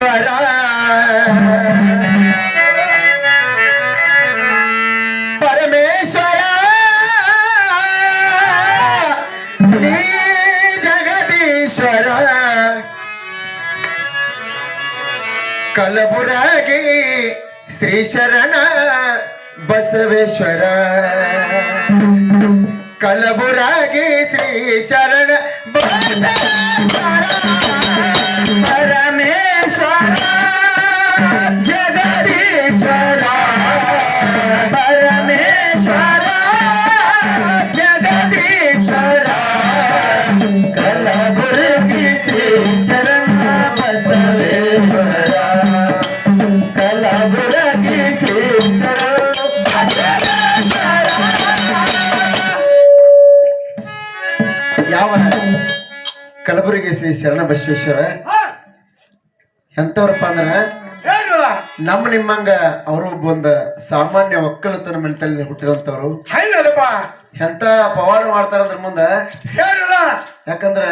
ಪರ ಪರಮೇಶ್ವರ ನೀ ಜಗದೀಶ್ವರ ಕಲಬುರಗಿ ಶ್ರೀ ಶರಣ ಬಸವೇಶ್ವರ ಕಲಬುರಗಿ ಶ್ರೀ ಶರಣ ಬಸವೇಶ್ವರ ಪರಮೇಶ್ವರ ಜಗದೀಶ್ವರ ಪರಮೇಶ್ವರ ಜಗದೀಶ್ವರ ಕಲಬುರಗಿ ಶ್ರೀ ಶರಣ ಬಸವೇಶ್ವರ ಕಲಬುರಗಿ ಶ್ರೀ ಶರಣ ಬಸವೇಶ್ವರ. ಯಾವ ಕಲಬುರಗಿ ಶ್ರೀ ಶರಣ ಬಸವೇಶ್ವರ ಎಂತವ್ರಪ್ಪ ಅಂದ್ರ ನಮ್ಮ ನಿಮ್ಮಂಗ ಅವರು ಬಂದ ಸಾಮಾನ್ಯ ಒಕ್ಕಲತನ ಮನೆತನದಲ್ಲಿ ಹುಟ್ಟಿದಂತವ್ರು ಎಂತ ಪವಾಡ ಮಾಡ್ತಾರಂದ್ರ ಮುಂದ ಯಾಕಂದ್ರ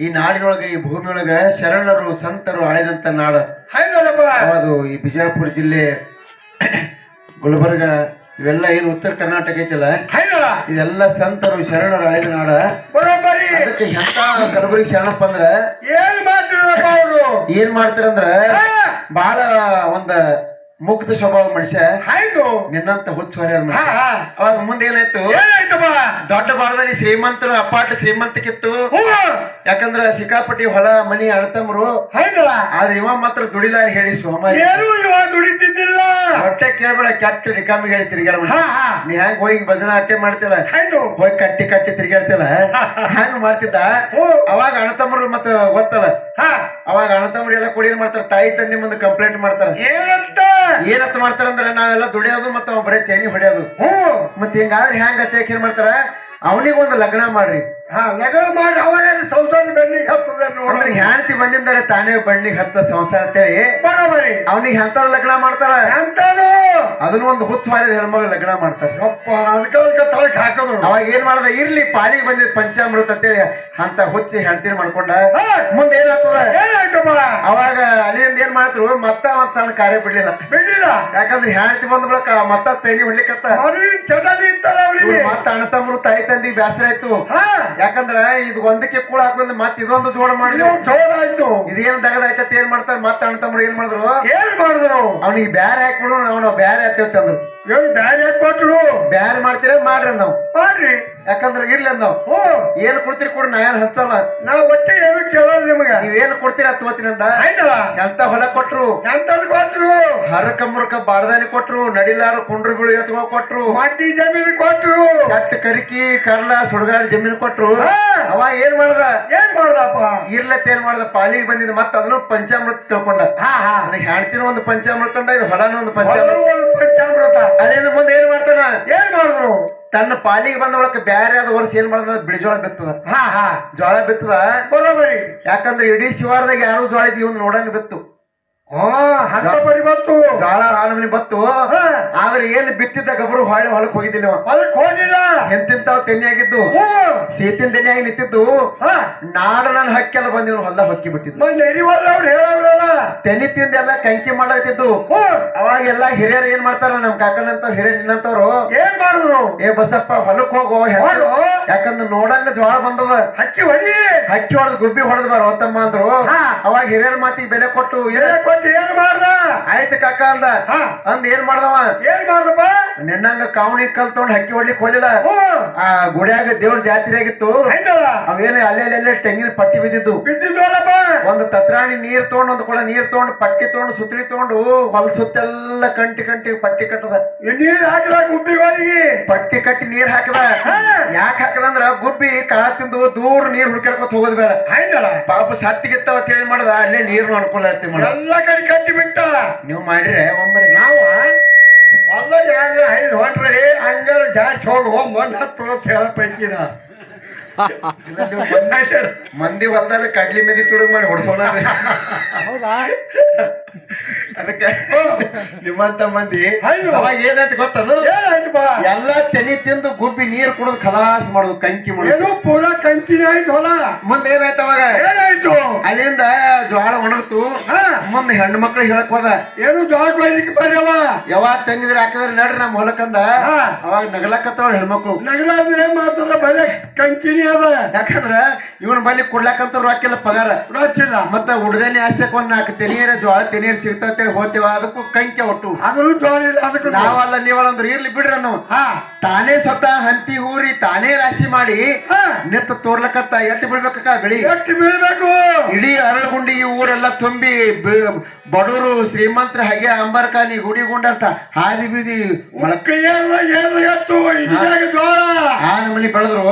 ಈ ನಾಡಿನೊಳಗ ಈ ಭೂಮಿಯೊಳಗ ಶರಣರು ಸಂತರು ಆಳಿದಂತ ನಾಡ ಅದು ಈ ಬಿಜಾಪುರ ಜಿಲ್ಲೆ ಗುಲ್ಬರ್ಗ ಇವೆಲ್ಲ ಏನು ಉತ್ತರ ಕರ್ನಾಟಕ ಐತಿಲ್ಲ ಇದೆಲ್ಲ ಸಂತರು ಶರಣರು ಆಳಿದ ನಾಡ. ಅದಕ್ಕೆ ಎಂತ ಕಲಬುರಗಿ ಶರಣಪ್ಪ ಅಂದ್ರ ಏನ್ ಮಾಡ್ತಾರಂದ್ರ ಬಹಳ ಒಂದ ಮುಗ್ಧ ಸ್ವಭಾವ ಮನುಷ್ಯ ನಿನ್ನಂತ ಹುಚ್ಚ ಅವಾಗ ಮುಂದೆ ಏನಾಯ್ತು ದೊಡ್ಡ ಬಾಳದಲ್ಲಿ ಶ್ರೀಮಂತರು ಅಪ್ಪಾಟ ಶ್ರೀಮಂತಕ್ಕಿತ್ತು. ಯಾಕಂದ್ರ ಸಿಕ್ಕಾಪಟ್ಟಿ ಹೊಲ ಮನಿ ಅಳ್ತಮ್ರು ಆದ್ರೆ ಇವ ಮಾತ್ರ ದುಡಿಲಾರ ಹೇಳಿ ಸೋಮಾರಿ ದುಡಿತಿದ್ದಿಲ್ಲ. ಹೊಟ್ಟೆ ಕೇಳ್ಬೇಡ ಕೆಟ್ಟ ರಿಕಾಮಿಗೆ ಹೇಳಿ ತಿರ್ಗಾಡ ನೀ ಹೆಂಗ್ ಹೋಗಿ ಭಜನ ಅಟ್ಟೆ ಮಾಡ್ತಿಲ್ಲ ಹೋಗಿ ಕಟ್ಟಿ ಕಟ್ಟಿ ತಿರ್ಗಾಡ್ತಿಲ್ಲ ಹಂಗ ಮಾಡ್ತಿದ್ದ. ಅವಾಗ ಅಣ್ಣತಮ್ಮರು ಮತ್ತ ಗೊತ್ತಲ್ಲ ಅವಾಗ ಅಣ್ಣತಮ್ಮರು ಎಲ್ಲ ಕೂಡಿ ಏನ್ ಮಾಡ್ತಾರ ತಾಯಿ ತಂದೆ ಮುಂದೆ ಕಂಪ್ಲೇಂಟ್ ಮಾಡ್ತಾರ. ಏನಂತ ಮಾಡ್ತಾರಂದ್ರ ನಾವೆಲ್ಲ ದುಡಿಯೋದು ಮತ್ತ ಅವ್ ಬರೀ ಚೈನಿ ಹೊಡಿಯೋದು ಮತ್ ಹಿಂಗಾದ್ರೆ ಹೆಂಗತ್ತೆ ಏನ್ ಮಾಡ್ತಾರ ಅವನಿಗೆ ಒಂದು ಲಗ್ನ ಮಾಡ್ರಿ ಲಗ್ನ ಮಾಡಿ ಅವಾಗ ಸಂಸಾರ ಬಣ್ಣಿಗೆ ಹತ್ತದ ನೋಡ್ರಿ ಹೆಂಡತಿ ಬಂದಿಂದಾರೆ ತಾನೇ ಬಣ್ಣಿಗೆ ಹತ್ತ ಸಂಸಾರ ಅಂತೇಳಿ ಬರೋಬರಿ ಅವನಿಗೆ ಎಂತ ಲಗ್ನ ಮಾಡ್ತಾರ ಎಂತದು ಅದನ್ನ ಒಂದು ಹುಚ್ಚ ಮಾರಿದ ಹೆಣ್ಮಗ ಲಗ್ನ ಮಾಡ್ತಾರ. ಅದಕ್ಕೆ ತಳಕ್ ಹಾಕೋದ್ರು ಅವಾಗ ಏನ್ ಮಾಡ್ದ ಇರ್ಲಿ ಪಾಲಿಗೆ ಬಂದಿದ್ ಪಂಚಾಮೃತ ಅಂತೇಳಿ ಅಂತ ಹುಚ್ಚಿ ಹೆಣ್ತಿನ ಮಾಡ್ಕೊಂಡ ಮುಂದೆ ಏನಾಗ್ತದ ಅವಾಗ ಅಲ್ಲಿಂದ ಏನ್ ಮಾಡ್ತರು ಮತ್ತ ತನ್ನ ಕಾರ್ಯ ಬಿಡ್ಲಿಲ್ಲ ಯಾಕಂದ್ರೆ ಹೆಣ್ತಿ ಬಂದ ಬಳಕ ಮತ್ತ ತೈನಿ ಹೊಡ್ಲಿಕ್ಕತ್ತ ಮತ್ತ ಅಣ್ಣ ತಮ್ಮರು ತಾಯಿ ತಂದಿ ಬ್ಯಾಸರ ಆಯ್ತು. ಯಾಕಂದ್ರ ಇದು ಒಂದಕ್ಕೆ ಕೂಡ ಹಾಕೋದ್ ಮತ್ ಇದೊಂದು ಜೋಡ ಮಾಡಿದ್ರು ಜೋಡ ಆಯ್ತು. ಇದೇನ್ ದಗದಾಯ್ತ ಏನ್ ಮಾಡ್ತಾರ ಮತ್ತ ಅಣ್ಣ ತಮ್ಮರು ಏನ್ ಮಾಡಿದ್ರು ಅವ್ನಿಗೆ ಬ್ಯಾರೆ ಹಾಕ್ಬಿಡು ನಾವು ಬ್ಯಾರೆ ಹಾಕ್ತೇವ್ ಅಂದ್ರು. ಬ್ಯಾರೆ ಹಾಕ್ಕೊಟ್ರು ಬ್ಯಾರೆ ಮಾಡ್ತೀರ ಮಾಡ್ರಿ ನಾವು ಮಾಡ್ರಿ ಯಾಕಂದ್ರ ಇರ್ಲಿ ಅಂದವ್ ಏನ್ ಕೊಡ್ತೀರಿ ಕೂಡ ನಾ ಏನ್ ಹಂಚಲ್ಲ ನಾವ್ ಒಟ್ಟೆ ಏನು ಕೇಳಲ್ಲ ನಿಮಗ ನೀವೇನು ಕೊಡ್ತೀರ ತಗೋತೀನಿ ಅಂದ. ಎಂತ ಹೊಲ ಕೊಟ್ರು ಎಂತದ್ ಕೊಟ್ರು ಹರಕ ಮುರಕ ಬಾಡ್ದಾನಿ ಕೊಟ್ರು ನಡಿಲಾರು ಕುಂಡ್ರು ಬೀಳು ಎತ್ಕೋ ಕೊಟ್ರು ಮಡ್ಡಿ ಜಮೀನು ಕೊಟ್ರು ಕಟ್ಟ ಕರಿಕಿ ಕರ್ಲ ಸುಡ್ಗಾಡ್ ಜಮೀನು ಕೊಟ್ರು. ಅವ ಏನ್ ಮಾಡ್ದಪ್ಪ ಇರ್ಲತ್ತ ಏನ್ ಮಾಡ್ದ ಪಾಲಿಗೆ ಬಂದಿದ್ ಮತ್ತ ಅದನ್ನು ಪಂಚಾಮೃತ ತಿಳ್ಕೊಂಡ. ಹೆಣ್ತಿನ ಒಂದು ಪಂಚಾಮೃತ ಅಂದ ಇದು ಹೊಲನ ಒಂದು ಪಂಚಾಮೃತ ಅದೇನ ಮುಂದೆ ಏನ್ ಮಾಡಿದ್ರು ತನ್ನ ಪಾಲಿಗೆ ಬಂದ ಒಳಕ ಬ್ಯಾರೆ ಆದ ವರ್ಷ ಏನ್ ಮಾಡ್ದ ಬಿಳಿಜೋಳ ಬಿತ್ತದ ಜೋಳ ಬಿತ್ತದ ಬರೋಬರಿ. ಯಾಕಂದ್ರೆ ಇಡೀ ಶಿವಾರದಾಗ ಯಾರು ಜೋಳ ಇದೀವಿ ನೋಡಂಗ ಬಿತ್ತು ಬತ್ತು ಜೋಳ ಹಾಳಮನಿ ಬತ್ತು. ಆದ್ರೆ ಏನ್ ಬಿತ್ತಿದ್ದ ಗಬರು ಹೊಳ್ಳಿ ಹೊಲಕ್ ಹೋಗಿದ್ದಿಲ್ಲ ಹೊಲಕ್ ಹೋಗಿಲ್ಲ ಎಂತಿಂತಾವ್ ತೆನ್ನಿ ಆಗಿದ್ದು ಶೀತಿನ ತೆನ್ನಿ ಆಗಿ ನಿಂತಿದ್ದು ನಾಡ ನನ್ನ ಹಕ್ಕೆಲ್ಲ ಬಂದಿವ್ ಹೊಲ್ದಾಗ ಹೊಕ್ಕಿ ಬಿಟ್ಟಿದ್ದು ತೆನ್ನಿ ತಿಂದ ಎಲ್ಲ ಕಂಕಿ ಮಾಡಾತಿದ್ದು. ಅವಾಗ ಎಲ್ಲಾ ಹಿರಿಯರು ಏನ್ ಮಾಡ್ತಾರ ನಮ್ ಕಾಕನಂತ ಹಿರಿಯರ್ ನಿನ್ನಂತವ್ರು ಏನ್ ಮಾಡಿದ್ರು ಏ ಬಸಪ್ಪ ಹೊಲಕ್ ಹೋಗೋ ಯಾಕಂದ್ರ ನೋಡಂಗ ಜೋಳ ಬಂದದ ಹಕ್ಕಿ ಹೊಡೆದ್ ಗುಬ್ಬಿ ಹೊಡೆದ್ ಬಾರ ಹೊತ್ತಮ್ಮ ಅಂದ್ರು. ಅವಾಗ ಹಿರಿಯರ ಮಾತಿಗೆ ಬೆಲೆ ಕೊಟ್ಟು ಏನ್ ಮಾಡ್ದ ಆಯ್ತು ಕಾಕ ಅಂದ ಏನ್ ಮಾಡ್ದಪ್ಪ ನಿನ್ನಂಗ ಕಾವಣಿ ಕಲ್ ತಗೊಂಡ್ ಹಕ್ಕಿ ಹೊಡ್ಲಿಕ್ ಹೋಗ್ಲಿಲ್ಲ. ಆ ಗುಡಿಯಾಗ ದೇವ್ರ ಜಾತ್ರೆ ಆಗಿತ್ತು ಅವೇನ ಅಲ್ಲೆಲ್ಲೆಲ್ಲ ತೆಂಗಿನ ಪಟ್ಟಿ ಬಿದ್ದಿದ್ದು ಒಂದು ತತ್ರಾಣಿ ನೀರ್ ತಗೊಂಡ್ ಒಂದು ಕೂಡ ನೀರ್ ತಗೊಂಡು ಪಟ್ಟಿ ತಗೊಂಡು ಸುತ್ತಳಿ ತಗೊಂಡು ಹೊಲ ಸುತ್ತೆಲ್ಲ ಕಂಟಿ ಪಟ್ಟಿ ಕಟ್ಟದ ನೀರ್ ಹಾಕದ ಗುಬ್ಬಿಗಳಿಗೆ ಪಟ್ಟಿ ಕಟ್ಟಿ ನೀರ್ ಹಾಕದ. ಯಾಕೆ ಹಾಕದಂದ್ರ ಗುಬ್ಬಿ ಕಾಳ ತಿಂದು ದೂರ ನೀರ್ ಹುಡ್ಕಾಡ್ಕೊತ ಹೋಗೋದ್ ಬೇಡ ಪಾಪ ಸತ್ತಿಗಿತ್ತಾವ ತಿಳಿ ಮಾಡದ ಅಲ್ಲೇ ನೀರ್ನು ಅನುಕೂಲ ಐತಿ ಎಲ್ಲ ಕಡೆ ಕಟ್ಟಿ ಬಿಟ್ಟ. ನೀವು ಮಾಡಿದ್ರೆ ಒಮ್ಮರಿ ನಾವು ಹೊಲ ಯಾರ ಐದು ಹೊಂಟ್ರಿ ಹಂಗಾರ ಜಾಡ್ಸಿ ಹೋಗೋ ಮಣ್ಣು ಹತ್ತದ ಹೇಳ ಪೈಕಿನ ಮಂದಿ ಹೊಲ್ದಾಗ ಕಡ್ಲಿ ಮೆದಿ ತುಡುಗ್ ಮಾಡಿ ಹೊಡ್ಸೋಣ ಅದಕ್ಕೆ ನಿಮ್ಮಂತ ಮಂದಿ ಅವಾಗ ಏನಂತ ಗೊತ್ತನು ಎಲ್ಲ ತೆನಿ ತಿಂದು ಗುಬ್ಬಿ ನೀರ್ ಕುಡಿದು ಖಲಾಸ್ ಮಾಡುದು ಕಂಕಿ ಮಾಡೋದು ಪೂರಾ ಕಂಕಿನೇ ಆಯ್ತು ಹೊಲ ಮುಂದೆ ಏನಾಯ್ತು ಅವಾಗ ಏನಾಯ್ತು ಅಲ್ಲಿಂದ ಜ್ವಾಳ ಒಣಗ್ತು ಮುಂದೆ ಹೆಣ್ಣು ಮಕ್ಳಿಗೆ ಹೇಳಕ್ ಹೋದ ಏನು ಜ್ವಾಳ ಕೊಯ್ಲಿಕ್ಕೆ ಬರ್ಯವ ಯಾವಾಗ ತಂಗಿದ್ರೆ ಹಾಕಿದ್ರೆ ನಡ್ರಿ ನಮ್ಮ ಹೊಲಕ್ಕಂದ ಅವಾಗ ನಗಲಾಕತ್ತವ್ರ ಹೆಣ್ಮಕ್ಳು ನಗಲಾದ ಏನ್ ಮಾಡ್ತಾರ ಬರೇ ಕಂಕಿನಿ ಅದ ಯಾಕಂದ್ರ ಇವನ್ ಬಲ್ಲಿ ಕೊಡ್ಲಾಕಂತ ರೊಕ್ಕಿಲ್ಲ ಪಗಾರ ರೊಕ್ಕಿಲ್ಲ ಮತ್ತ ಹುಡುಗನಿ ಆಸೆಕ್ ಒಂದ್ 4 ತೆನಿಯರ ಜ್ವಾಳ ತೆನಿಯರ್ ಸಿಗ್ತೇಳಿ ಹೋಗ್ತೇವ ಅದಕ್ಕೂ ಕಂಕೆ ಒಟ್ಟು ಅದ್ರೂ ಜ್ವಾಳ ಇಲ್ಲ ಅದಕ್ಕೂ ನಾವಲ್ಲ ನೀವಲ್ಲ ಅಂದ್ರೆ ಇರ್ಲಿ ಬಿಡ್ರಿ ನಾವು ತಾನೇ ಸ್ವತಃ ಹಂತಿ ಊರಿ ತಾನೇ ರಾಶಿ ಮಾಡಿ ನಿತ್ತ ತೋರ್ಲಕತ್ತ ಎಟ್ಟು ಬೀಳ್ಬೇಕ ಬೆಳಿ ಎಷ್ಟು ಬೀಳ್ಬೇಕು ಇಡೀ ಅರಳಗುಂಡಿ ಈ ಊರೆಲ್ಲ ತುಂಬಿ ಬಡವರು ಶ್ರೀಮಂತರ ಹಾಗೆ ಅಂಬರ್ಕಾನಿ ಗುಡಿ ಗುಂಡರ್ತ ಹಾದಿ ಬೀದಿ ಆ ನಮ್ಮನಿ ಬೆಳೆದ್ರು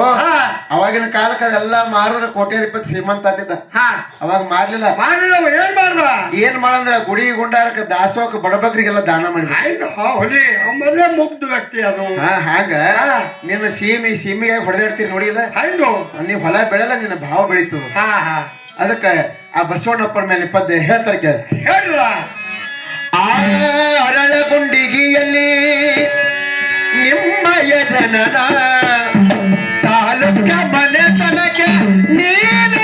ಅವಾಗಿನ ಕಾಲಕ್ಕೆ ಅದೆಲ್ಲ ಮಾರಿದ್ರ 1,20,00,000 ಶ್ರೀಮಂತ ಆತಿದ್ದ ಅವಾಗ ಮಾರ್ಲಿಲ್ಲ ಏನ್ ಮಾಡಂದ್ರ ಗುಡಿ ಗುಂಡಾರಕ್ಕೆ ದಾಸೋಕ ಬಡಬಗ್ರಿಗೆಲ್ಲ ದಾನ ಮಾಡಿದ್ವಿ ಮುಗ್ಧ ವ್ಯಕ್ತಿ ಅದು ಹಾಗ ನಿನ್ನ ಸೀಮಿಗೆ ಹೊಡೆದಾಡ್ತೀರಿ ನೋಡಿಲ್ಲ ನೀವ್ ಹೊಲ ಬೆಳೆಲ್ಲ ನಿನ್ನ ಭಾವ ಬೆಳೀತು ಅದಕ್ಕ ಆ ಬಸವಣ್ಣಪ್ಪರ ಮೇಲೆ ಪದ್ಯ ಹೇಳ್ತಾರೆ ಕೇಳ ಅರಳಗುಂಡಿಗಿಯಲ್ಲಿ ನಿಮ್ಮಯ ಜನನ ಸಾಲುಕ್ಕ ಮನೆತನಕ್ಕೆ ನೀನು